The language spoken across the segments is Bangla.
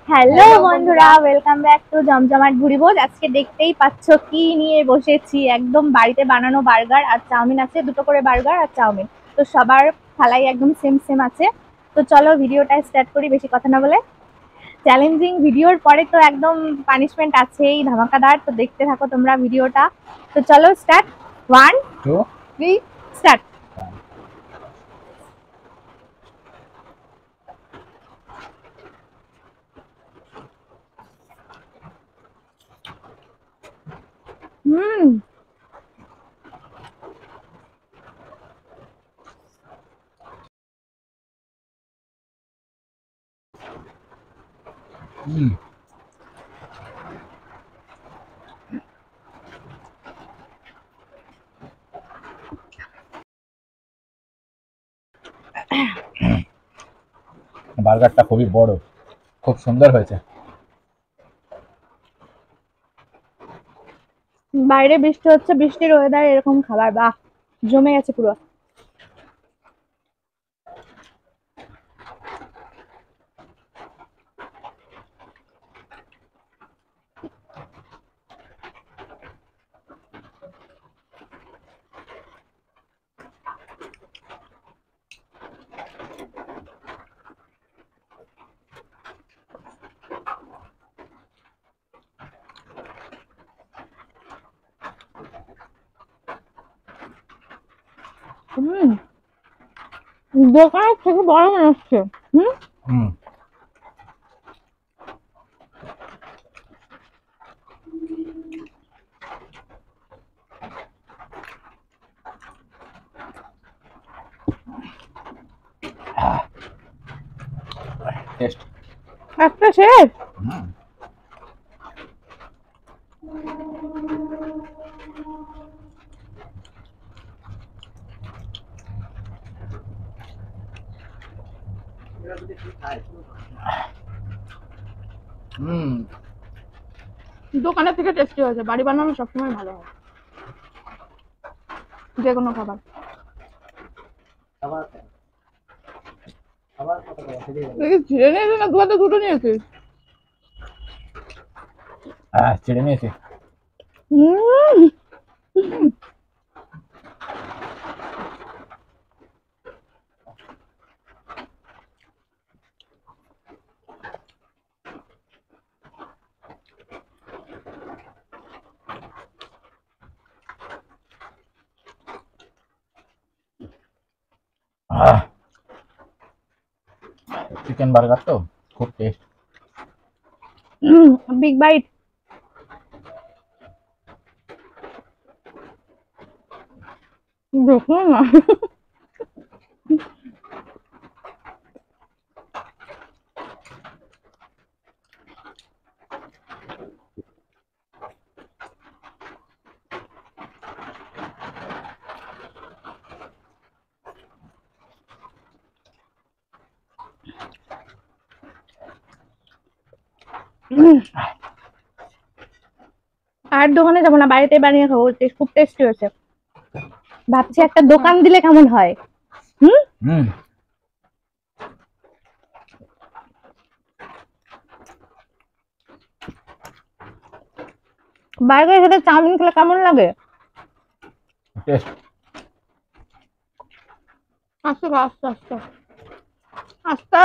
হ্যালো বন্ধুরা, ওয়েলকাম ব্যাক টু জমজমাট ভুরিভোজ। আজকে দেখতেই পাচ্ছ কি নিয়ে বসেছি, একদম বাড়িতে বানানো বার্গার আর চাউমিন আছে, দুটো করে বার্গার আর চাউমিন। তো সবার থালাই একদম সেম সেম আছে। তো চলো ভিডিওটা স্টার্ট করি বেশি কথা না বলে। চ্যালেঞ্জিং ভিডিওর পরে তো একদম পানিশমেন্ট আছেই ধামাকাদার, তো দেখতে থাকো তোমরা ভিডিওটা। তো চলো স্টার্ট। 1 2 3 স্টার্ট। হুম, বার্গারটা খুবই বড়, খুব সুন্দর হয়েছে। বাইরে বৃষ্টি হচ্ছে, বৃষ্টির ওয়েদার এরকম খাবার বাহ, জমে গেছে পুরো। হুম, দোকানের থেকে বড় মনে হচ্ছে। হুম, হুম টেস্ট। একটা শেষ। হুম দোকানের থেকে টেস্টি হয়েছে, বাড়ি বানানো সবসময় ভালো হয় যে কোনো খাবার। ছিঁড়ে নিয়েছিস না দুটো দুটো নিয়েছিস? ছেড়ে নিয়েছি। হুম, চিকেন বার্গার তো খুব টেস্ট। Big byte. দেখুন না। আর দোকানে যাবো না, বাড়িতে বানিয়ে খাবো, খুব টেস্টি হয়েছে। ভাবছি একটা দোকান দিলে কেমন হয়। হুম, হুম বার্গারের সাথে চাউমিন খেলে কেমন লাগে? টেস্ট। আস্তে খা, আস্তে আস্তে আস্তে।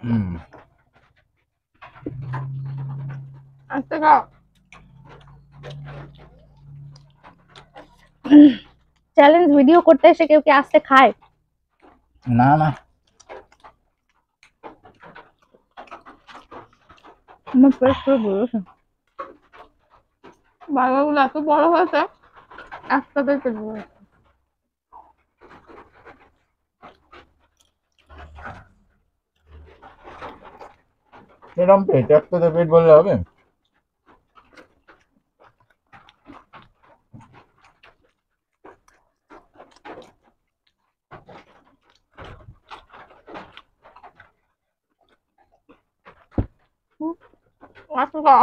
হুম আস্তে খা। চ্যালেঞ্জ ভিডিও করতে এসে কেউ কি আস্তে খায়? না না, আমার পেট পুরো ভরেছে। বার্গারগুলো এত বড় হয়েছে, একসাথে পেট ভরেছে। এরকম পেট একটাতে পেট ভরলে হবে? আচ্ছা,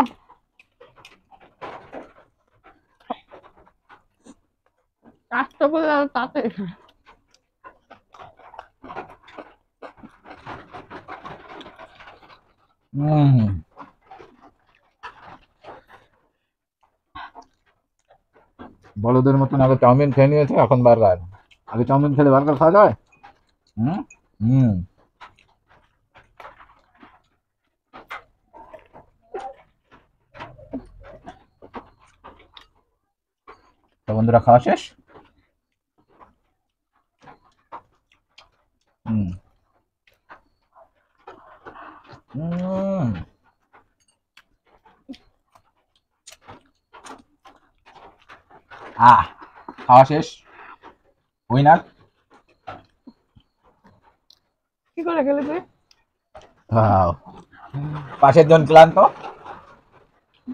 আস্তে করে আর তাতে হুম, বড়দের মতন আগে চাউমিন খেয়ে নিয়েছে, এখন বার্গার। আগে চাউমিন খেলে বার্গার খাওয়া যায়? হুম হুম। তো বন্ধুরা, খাওয়া শেষ? হুম হুম। খাওয়া শেষ। উইনার। কি করে খেলে তুই? পাশের জন ক্লান্ত,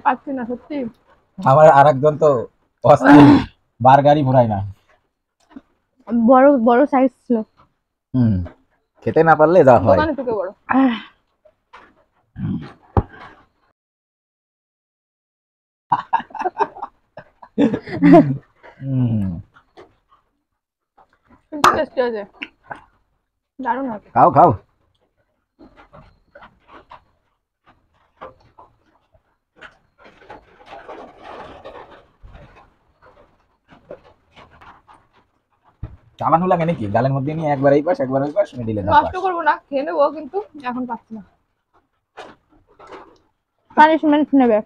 পাচ্ছি না সত্যি। আমার আর একজন তো বার্গারই ভরাই না। বড় বড় সাইজ ছিল। হুম, খেতে না পারলে যা হয়। দোকানে থেকে বড়। হুম, কিন্তু টেস্টি হয়েছে, দারুণ হয়েছে। খাও খাও। চালানো লাগে নাকি গালের মধ্যে নিয়ে একবার এই পাশ একবার ওই পাশ, মিডিলে না নষ্ট করবো না, খেয়ে নেবো, কিন্তু এখন পাচ্ছি না। পানিশমেন্ট নেবে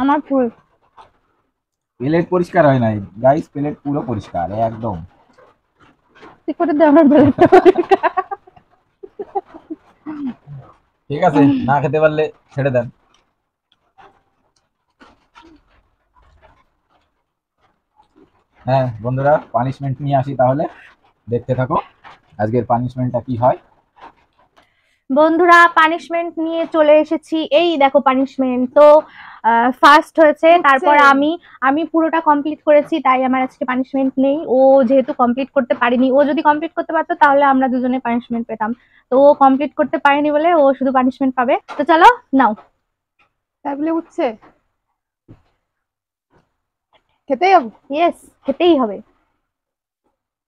আমার ফুল। প্লেট পরিষ্কার হয় নাই গাইস, প্লেট পুরো পরিষ্কার একদম। ঠিক করে দে আমার বেলাটা। ঠিক আছে, না খেতে পারলে ছেড়ে দেন। হ্যাঁ বন্ধুরা, পানিশমেন্ট নিয়ে আসি তাহলে, দেখতে থাকো আজকের পানিশমেন্টটা কি হয়। বন্ধুরা, পানিশমেন্ট নিয়ে চলে এসেছি। এই দেখো পানিশমেন্ট তো ফার্স্ট হয়েছে, তারপর আমি পুরোটা কমপ্লিট করেছি, তাই আমার আজকে পানিশমেন্ট নেই। ও যেহেতু কমপ্লিট করতে পারেনি, ও যদি কমপ্লিট করতে পারতো তাহলে আমরা দুজনে পানিশমেন্ট পেতাম। তো ও কমপ্লিট করতে পারেনি বলে ও শুধু পানিশমেন্ট পাবে। তো চলো নাও। তাহলে উঠছে, খেতেই হবে। ইয়েস, খেতেই হবে।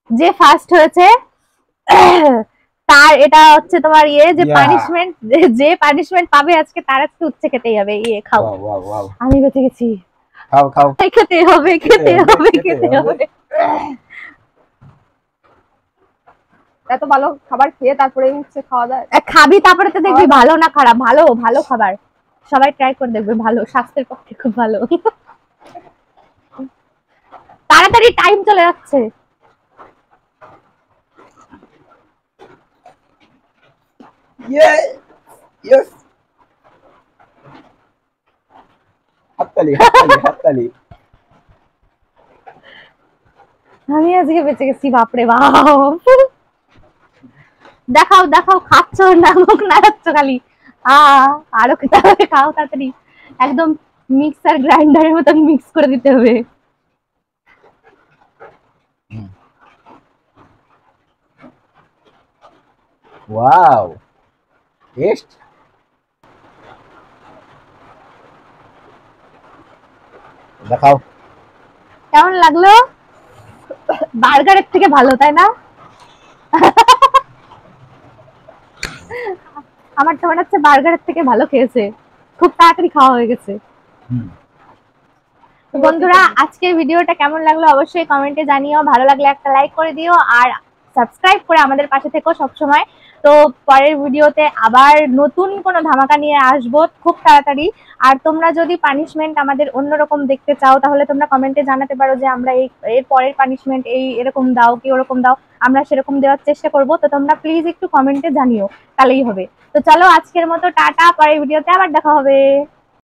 যে ফার্স্ট হয়েছে তার এটা হচ্ছে তোমার ইয়ে, যে Yeah. পানিশমেন্ট, যে পানিশমেন্ট পাবে আজকে তার আজকে উচ্ছে খেতেই হবে। ইয়ে খাও। Wow wow wow. আমি বেঁচে গেছি। খাও খাও। খেতে হবে, খেতে হবে, খেতে হবে। এত ভালো খাবার খেয়ে তারপরে উচ্ছে খাওয়া যায়? খাবি তারপরে তো দেখবি ভালো না খারাপ। ভালো ভালো খাবার, সবাই ট্রাই করে দেখবে, ভালো, স্বাস্থ্যের পক্ষে খুব ভালো। তাড়াতাড়ি টাইম চলে যাচ্ছে। ইয়েস, হাততালি হাততালি হাততালি। আমি আজকে বেঁচে গেছি, বাপরে বাপ। দেখাও দেখাও, খাচ্ছ না, মুখ নাড়াচ্ছ খালি। আরো খেতে হবে, খাও তাড়াতাড়ি। একদম মিক্সার গ্রাইন্ডারের মতন মিক্স করে দিতে হবে। ওয়াও, টেস্ট দেখাও। কেমন লাগলো? বার্গারের থেকে ভালো, তাই না? আমার তো মনে হচ্ছে বার্গারের থেকে ভালো খেয়েছে, খুব তাড়াতাড়ি খাওয়া হয়ে গেছে। বন্ধুরা, আজকের ভিডিওটা কেমন লাগলো অবশ্যই কমেন্টে জানিও। ভালো লাগলে একটা লাইক করে দিও, আর সাবস্ক্রাইব করে আমাদের পাশে থেকো সবসময়। তো পরের ভিডিওতে আবার নতুন কোনো ধামাকা নিয়ে আসবো খুব তাড়াতাড়ি। আর তোমরা যদি পানিশমেন্ট আমাদের অন্যরকম দেখতে চাও তাহলে তোমরা কমেন্টে জানাতে পারো যে আমরা এর পরের পানিশমেন্ট এরকম দাও কি ওরকম দাও, আমরা সেরকম দেওয়ার চেষ্টা করব। তো তোমরা প্লিজ একটু কমেন্টে জানিও, তাহলেই হবে। তো চলো আজকের মতো টাটা, পরের ভিডিওতে আবার দেখা হবে।